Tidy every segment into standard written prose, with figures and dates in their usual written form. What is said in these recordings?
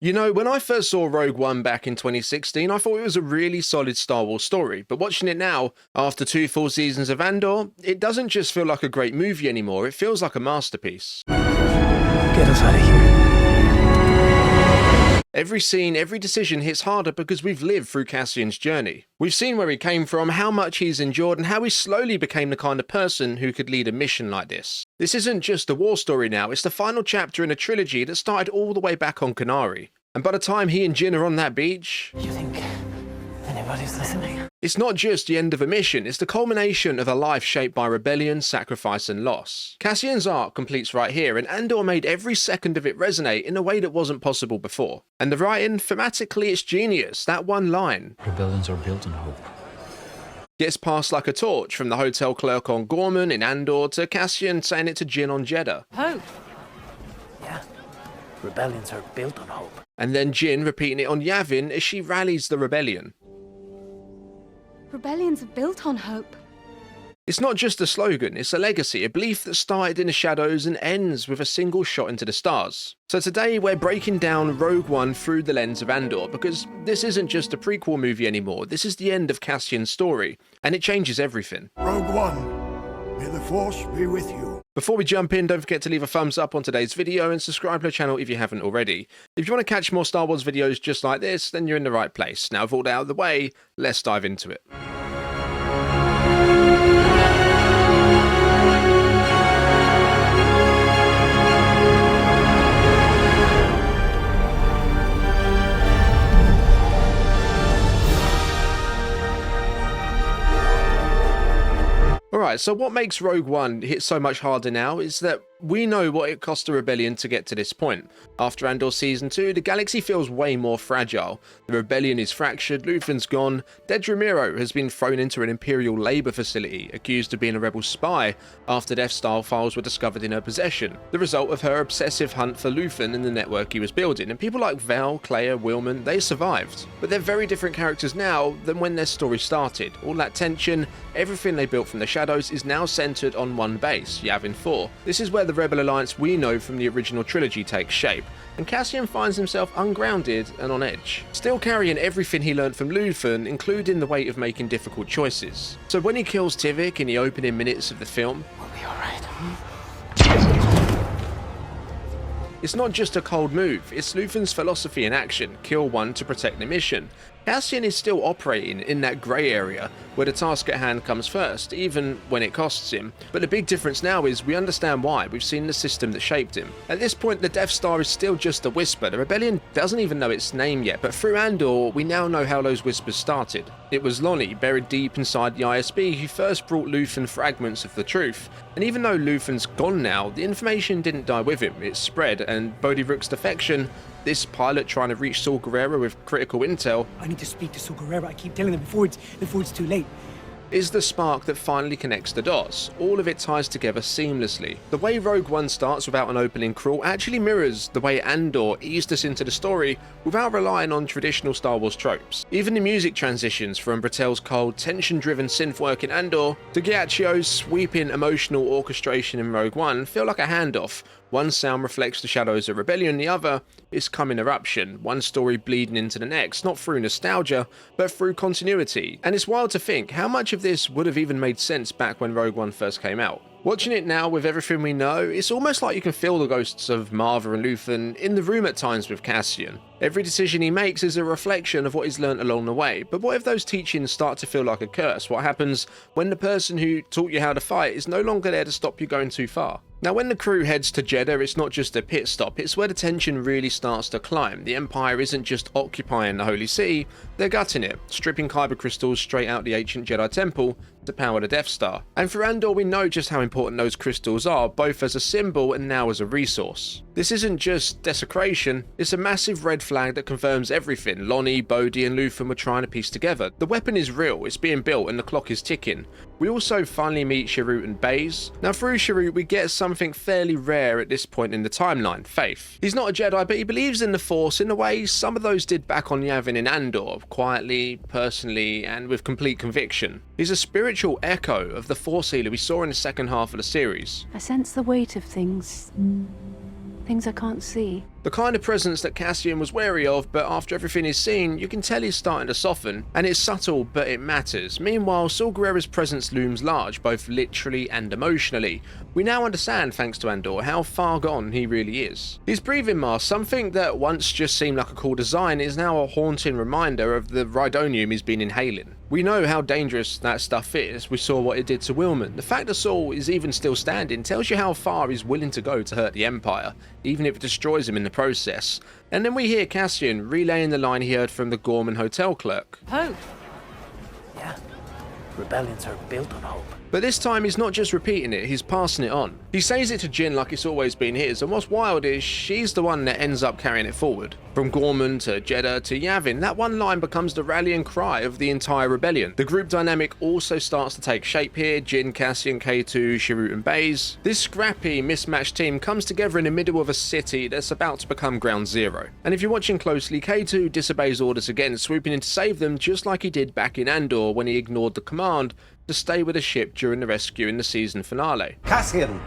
You know, when I first saw Rogue One back in 2016, I thought it was a really solid Star Wars story, but watching it now, after 2 full seasons of Andor, it doesn't just feel like a great movie anymore, it feels like a masterpiece. Get us out of here. Every scene, every decision hits harder because we've lived through Cassian's journey. We've seen where he came from, how much he's endured, and how he slowly became the kind of person who could lead a mission like this. This isn't just a war story now, it's the final chapter in a trilogy that started all the way back on Kenari. And by the time he and Jyn are on that beach, You think anybody's listening? it's not just the end of a mission, it's the culmination of a life shaped by rebellion, sacrifice and loss. Cassian's arc completes right here, and Andor made every second of it resonate in a way that wasn't possible before. And the writing, thematically it's genius, that one line. Rebellions are built on hope. Gets passed like a torch from the hotel clerk on Gorman in Andor to Cassian saying it to Jyn on Jedha. Hope. Yeah. Rebellions are built on hope. And then Jyn repeating it on Yavin as she rallies the rebellion. Rebellions are built on hope. It's not just a slogan, it's a legacy, a belief that started in the shadows and ends with a single shot into the stars. So today we're breaking down Rogue One through the lens of Andor, because this isn't just a prequel movie anymore, this is the end of Cassian's story, and it changes everything. Rogue One, may the Force be with you. Before we jump in, don't forget to leave a thumbs up on today's video and subscribe to the channel if you haven't already. If you want to catch more Star Wars videos just like this, then you're in the right place. Now with all that out of the way, let's dive into it. Alright, so what makes Rogue One hit so much harder now is that we know what it cost the rebellion to get to this point. After Andor Season 2, the galaxy feels way more fragile. The rebellion is fractured, Luthen's gone, Dedra Meero has been thrown into an Imperial labour facility, accused of being a rebel spy after Death Star files were discovered in her possession, the result of her obsessive hunt for Luthen and the network he was building, and people like Vel, Kleya, Wilman, they survived. But they're very different characters now than when their story started. All that tension, everything they built from the shadows is now centred on one base, Yavin 4. This is where the Rebel Alliance we know from the original trilogy takes shape, and Cassian finds himself ungrounded and on edge, still carrying everything he learned from Luthen, including the weight of making difficult choices. So when he kills Tivik in the opening minutes of the film, We'll be alright. it's not just a cold move, it's Luthen's philosophy in action, kill one to protect the mission. Cassian is still operating in that grey area where the task at hand comes first, even when it costs him. But the big difference now is we understand why, we've seen the system that shaped him. At this point the Death Star is still just a whisper, the rebellion doesn't even know its name yet, but through Andor we now know how those whispers started. It was Lonnie, buried deep inside the ISB, who first brought Luthen fragments of the truth. And even though Luthen's gone now, the information didn't die with him, it spread, and Bodhi Rook's defection, this pilot trying to reach Saw Gerrera with critical intel, I need to speak to Saw Gerrera. I keep telling them before it's too late. is the spark that finally connects the dots. All of it ties together seamlessly. The way Rogue One starts without an opening crawl actually mirrors the way Andor eased us into the story without relying on traditional Star Wars tropes. Even the music transitions from Brattel's cold, tension-driven synth work in Andor to Giacchio's sweeping emotional orchestration in Rogue One feel like a handoff. One sound reflects the shadows of rebellion, the other is coming eruption, one story bleeding into the next, not through nostalgia, but through continuity. And it's wild to think how much of this would have even made sense back when Rogue One first came out. Watching it now with everything we know, it's almost like you can feel the ghosts of Maarva and Luthen in the room at times with Cassian. Every decision he makes is a reflection of what he's learnt along the way, but what if those teachings start to feel like a curse? What happens when the person who taught you how to fight is no longer there to stop you going too far? Now when the crew heads to Jedha, it's not just a pit stop, it's where the tension really starts to climb. The Empire isn't just occupying the Holy City, they're gutting it, stripping kyber crystals straight out the ancient Jedi Temple to power the Death Star. And for Andor we know just how important those crystals are, both as a symbol and now as a resource. This isn't just desecration, it's a massive red flag that confirms everything Lonnie, Bodhi and Luthen were trying to piece together. The weapon is real, it's being built and the clock is ticking. We also finally meet Chirrut and Baze. Now through Chirrut we get something fairly rare at this point in the timeline, faith. He's not a Jedi, but he believes in the Force in a way some of those did back on Yavin in Andor, quietly, personally and with complete conviction. He's a spiritual echo of the Force healer we saw in the second half of the series. I sense the weight of things Things I can't see. The kind of presence that Cassian was wary of, but after everything he's seen, you can tell he's starting to soften, and it's subtle, but it matters. Meanwhile, Saw Gerrera's presence looms large, both literally and emotionally. We now understand, thanks to Andor, how far gone he really is. His breathing mask, something that once just seemed like a cool design, is now a haunting reminder of the rhydonium he's been inhaling. We know how dangerous that stuff is. We saw what it did to Wilman. The fact that Saul is even still standing tells you how far he's willing to go to hurt the Empire, even if it destroys him in the process. And then we hear Cassian relaying the line he heard from the Gorman hotel clerk. Hope. Yeah. Rebellions are built on hope. But this time he's not just repeating it, he's passing it on. He says it to Jyn like it's always been his, and what's wild is she's the one that ends up carrying it forward. From Gorman to Jedha to Yavin, that one line becomes the rallying cry of the entire rebellion. The group dynamic also starts to take shape here. Jyn, Cassian, K2, Chirrut and Baze. This scrappy, mismatched team comes together in the middle of a city that's about to become ground zero. And if you're watching closely, K2 disobeys orders again, swooping in to save them just like he did back in Andor when he ignored the command to stay with the ship during the rescue in the season finale. Cassian,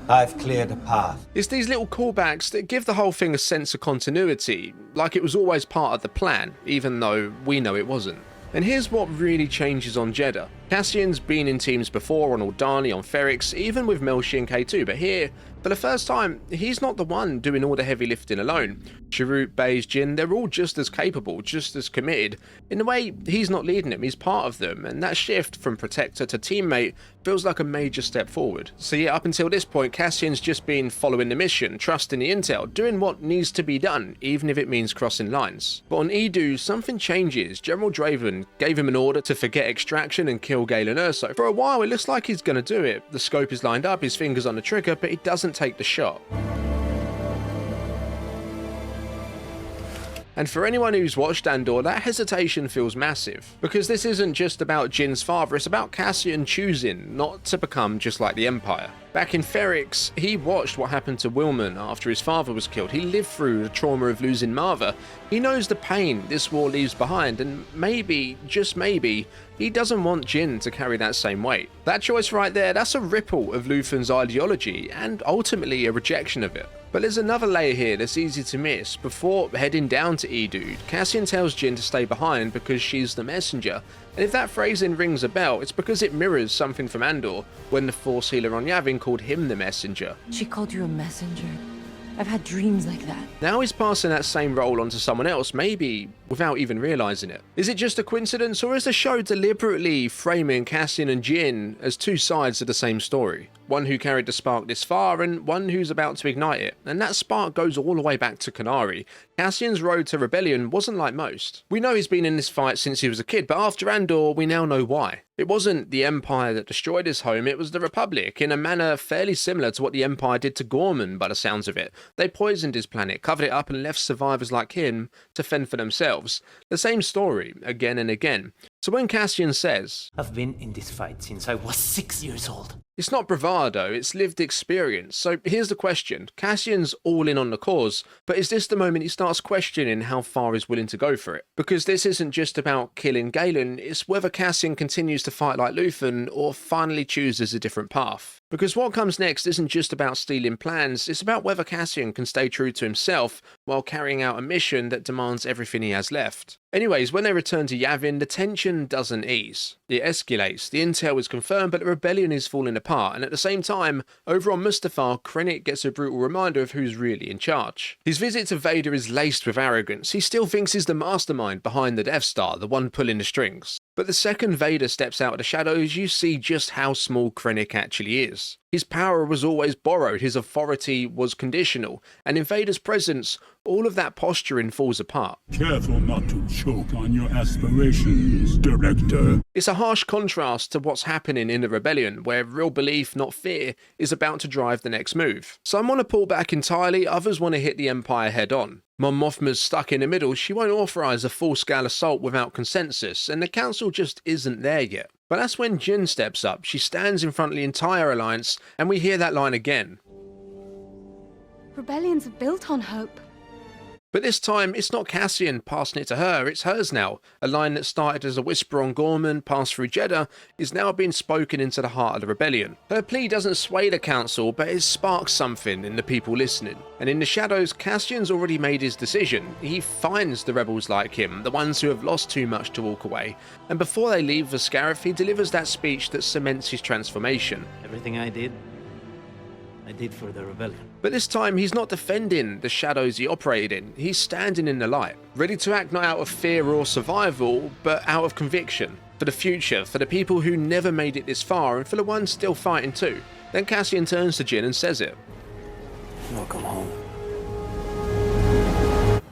I've cleared a path. It's these little callbacks that give the whole thing a sense of continuity, like it was always part of the plan, even though we know it wasn't. And here's what really changes on Jedha. Cassian's been in teams before, on Aldhani, on Ferrix, even with Melshi and K2, but here, for the first time, he's not the one doing all the heavy lifting alone. Chirrut, Baze, Jyn, they're all just as capable, just as committed. In a way, he's not leading them, he's part of them, and that shift from protector to teammate feels like a major step forward. So yeah, up until this point, Cassian's just been following the mission, trusting the intel, doing what needs to be done, even if it means crossing lines. But on Edu, something changes. General Draven gave him an order to forget extraction and kill Galen Erso. For a while, it looks like he's gonna do it. The scope is lined up, his finger's on the trigger, but he doesn't take the shot. And for anyone who's watched Andor, that hesitation feels massive, because this isn't just about Jyn's father, it's about Cassian choosing not to become just like the Empire. Back in Ferrix, he watched what happened to Wilman after his father was killed. He lived through the trauma of losing Maarva. He knows the pain this war leaves behind, and maybe, just maybe, he doesn't want Jyn to carry that same weight. That choice right there, that's a ripple of Luthen's ideology, and ultimately a rejection of it. But there's another layer here that's easy to miss. Before heading down to Edu, Cassian tells Jyn to stay behind because she's the messenger. And if that phrasing rings a bell, it's because it mirrors something from Andor, when the Force healer on Yavin called him the messenger. She called you a messenger. I've had dreams like that. Now he's passing that same role on to someone else, maybe without even realizing it. Is it just a coincidence, or is the show deliberately framing Cassian and Jyn as two sides of the same story? One who carried the spark this far, and one who's about to ignite it. And that spark goes all the way back to Kenari. Cassian's road to rebellion wasn't like most. We know he's been in this fight since he was a kid, but after Andor, we now know why. It wasn't the Empire that destroyed his home, it was the Republic, in a manner fairly similar to what the Empire did to Gorman by the sounds of it. They poisoned his planet, covered it up, and left survivors like him to fend for themselves. The same story, again and again. So when Cassian says, I've been in this fight since I was 6 years old. it's not bravado, it's lived experience. So here's the question. Cassian's all in on the cause, but is this the moment he starts questioning how far he's willing to go for it? Because this isn't just about killing Galen, it's whether Cassian continues to fight like Luthen or finally chooses a different path. Because what comes next isn't just about stealing plans, it's about whether Cassian can stay true to himself while carrying out a mission that demands everything he has left. Anyways, when they return to Yavin, the tension doesn't ease. It escalates, the intel is confirmed, but the rebellion is falling apart, and at the same time, over on Mustafar, Krennic gets a brutal reminder of who's really in charge. His visit to Vader is laced with arrogance. He still thinks he's the mastermind behind the Death Star, the one pulling the strings. But the second Vader steps out of the shadows, you see just how small Krennic actually is. His power was always borrowed, his authority was conditional, and in Vader's presence, all of that posturing falls apart. Careful not to choke on your aspirations, Director. It's a harsh contrast to what's happening in the rebellion, where real belief, not fear, is about to drive the next move. Some want to pull back entirely, others want to hit the Empire head on. Mon Mothma's stuck in the middle, she won't authorise a full-scale assault without consensus, and the Council just isn't there yet. But that's when Jyn steps up, she stands in front of the entire alliance, and we hear that line again. Rebellions are built on hope. But this time, it's not Cassian passing it to her, it's hers now. A line that started as a whisper on Gorman, passed through Jedha, is now being spoken into the heart of the rebellion. Her plea doesn't sway the council, but it sparks something in the people listening. And in the shadows, Cassian's already made his decision. He finds the rebels like him, the ones who have lost too much to walk away. And before they leave for Scarif, he delivers that speech that cements his transformation. Everything I did for the rebellion. But this time, he's not defending the shadows he operated in, he's standing in the light, ready to act not out of fear or survival, but out of conviction. For the future, for the people who never made it this far, and for the ones still fighting too. Then Cassian turns to Jyn and says it. Welcome home.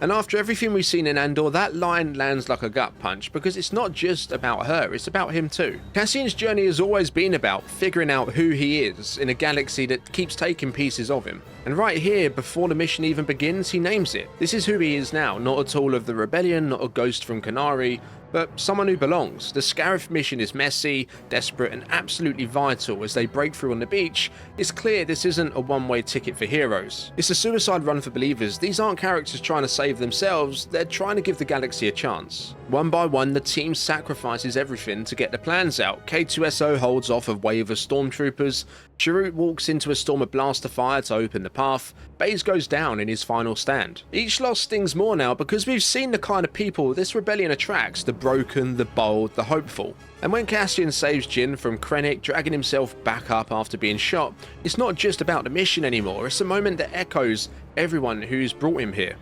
And after everything we've seen in Andor, that line lands like a gut punch, because it's not just about her, it's about him too. Cassian's journey has always been about figuring out who he is in a galaxy that keeps taking pieces of him. And right here, before the mission even begins, he names it. This is who he is now, not at all of the rebellion, not a ghost from Kenari, but someone who belongs. The Scarif mission is messy, desperate, and absolutely vital as they break through on the beach. It's clear this isn't a one-way ticket for heroes. It's a suicide run for believers. These aren't characters trying to save themselves, they're trying to give the galaxy a chance. One by one, the team sacrifices everything to get the plans out. K2SO holds off a wave of stormtroopers, Chirrut walks into a storm of blaster fire to open the path, Baze goes down in his final stand. Each loss stings more now because we've seen the kind of people this rebellion attracts, the broken, the bold, the hopeful. And when Cassian saves Jyn from Krennic dragging himself back up after being shot, it's not just about the mission anymore, it's a moment that echoes everyone who's brought him here.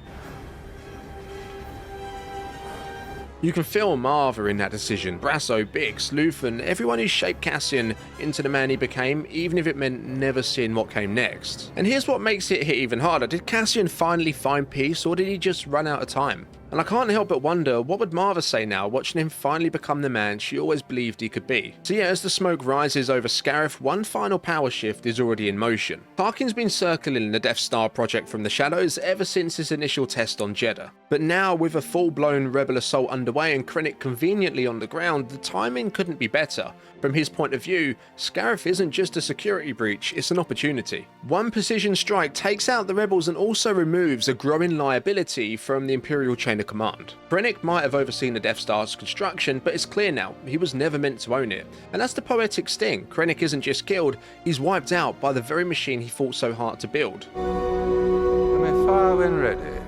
You can feel Maarva in that decision, Brasso, Bix, Luthen, everyone who shaped Cassian into the man he became, even if it meant never seeing what came next. And here's what makes it hit even harder. Did Cassian finally find peace, or did he just run out of time? And I can't help but wonder, what would Maarva say now, watching him finally become the man she always believed he could be? So yeah, as the smoke rises over Scarif, one final power shift is already in motion. Tarkin's been circling the Death Star project from the shadows ever since his initial test on Jedha. But now, with a full-blown rebel assault underway and Krennic conveniently on the ground, the timing couldn't be better. From his point of view, Scarif isn't just a security breach, it's an opportunity. One precision strike takes out the rebels and also removes a growing liability from the Imperial chain of command. Krennic might have overseen the Death Star's construction, but it's clear now, he was never meant to own it. And that's the poetic sting. Krennic isn't just killed, he's wiped out by the very machine he fought so hard to build. Am I far when ready?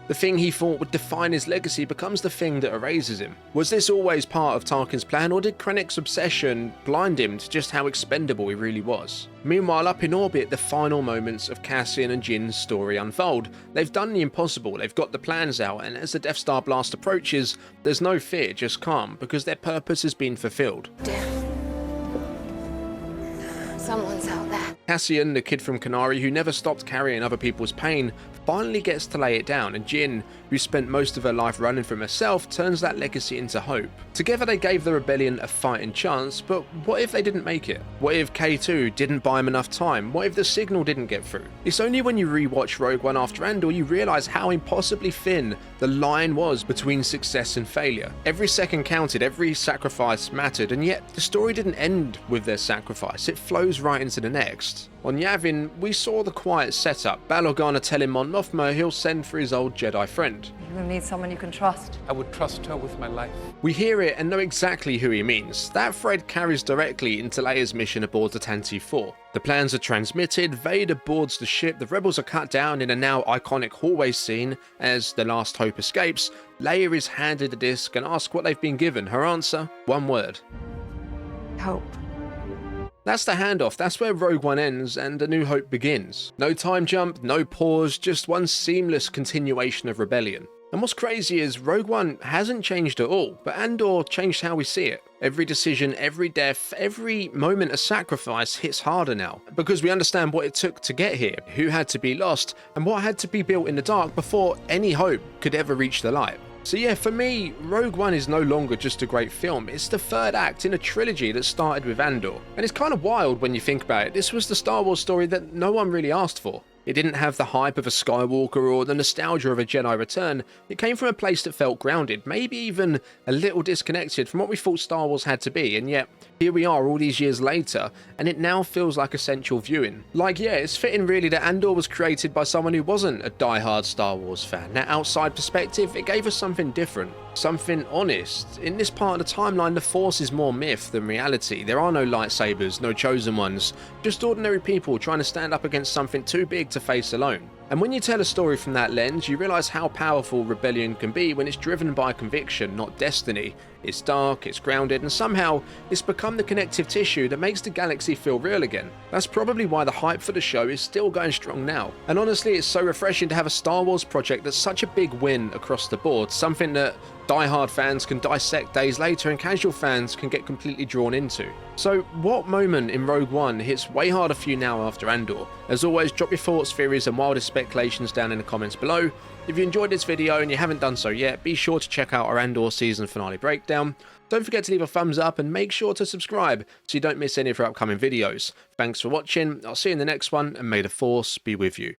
The thing he thought would define his legacy becomes the thing that erases him. Was this always part of Tarkin's plan, or did Krennic's obsession blind him to just how expendable he really was? Meanwhile, up in orbit, the final moments of Cassian and Jyn's story unfold. They've done the impossible, they've got the plans out, and as the Death Star blast approaches, there's no fear, just calm, because their purpose has been fulfilled. Someone's out there. Cassian, the kid from Kenari who never stopped carrying other people's pain, finally gets to lay it down, and Jyn, who spent most of her life running from herself, turns that legacy into hope. Together they gave the rebellion a fighting chance, but what if they didn't make it? What if K2 didn't buy him enough time? What if the signal didn't get through? It's only when you rewatch Rogue One after Andor you realise how impossibly thin the line was between success and failure. Every second counted, every sacrifice mattered, and yet the story didn't end with their sacrifice, it flows right into the next. On Yavin, we saw the quiet setup, Bail Organa telling Mon Mothma he'll send for his old Jedi friend. You need someone you can trust. I would trust her with my life. We hear it and know exactly who he means. That thread carries directly into Leia's mission aboard the Tantive 4. The plans are transmitted, Vader boards the ship, the rebels are cut down in a now iconic hallway scene. As the last hope escapes, Leia is handed the disc and asked what they've been given. Her answer? One word. Hope. That's the handoff, that's where Rogue One ends and A New Hope begins. No time jump, no pause, just one seamless continuation of rebellion. And what's crazy is Rogue One hasn't changed at all, but Andor changed how we see it. Every decision, every death, every moment of sacrifice hits harder now, because we understand what it took to get here, who had to be lost, and what had to be built in the dark before any hope could ever reach the light. So yeah, for me, Rogue One is no longer just a great film, it's the third act in a trilogy that started with Andor. And it's kind of wild when you think about it, this was the Star Wars story that no one really asked for. It didn't have the hype of a Skywalker or the nostalgia of a Jedi Return. It came from a place that felt grounded, maybe even a little disconnected from what we thought Star Wars had to be, and yet here we are all these years later, and it now feels like essential viewing. Like, yeah, it's fitting really that Andor was created by someone who wasn't a die-hard Star Wars fan. That outside perspective, it gave us something different, something honest. In this part of the timeline, the Force is more myth than reality. There are no lightsabers, no chosen ones, just ordinary people trying to stand up against something too big to face alone. And when you tell a story from that lens, you realise how powerful rebellion can be when it's driven by conviction, not destiny. It's dark, it's grounded, and somehow it's become the connective tissue that makes the galaxy feel real again. That's probably why the hype for the show is still going strong now. And honestly, it's so refreshing to have a Star Wars project that's such a big win across the board, something that die-hard fans can dissect days later and casual fans can get completely drawn into. So what moment in Rogue One hits way harder for you now after Andor? As always, drop your thoughts, theories and wildest speculations down in the comments below. If you enjoyed this video and you haven't done so yet, be sure to check out our Andor season finale breakdown. Don't forget to leave a thumbs up and make sure to subscribe so you don't miss any of our upcoming videos. Thanks for watching, I'll see you in the next one, and may the Force be with you.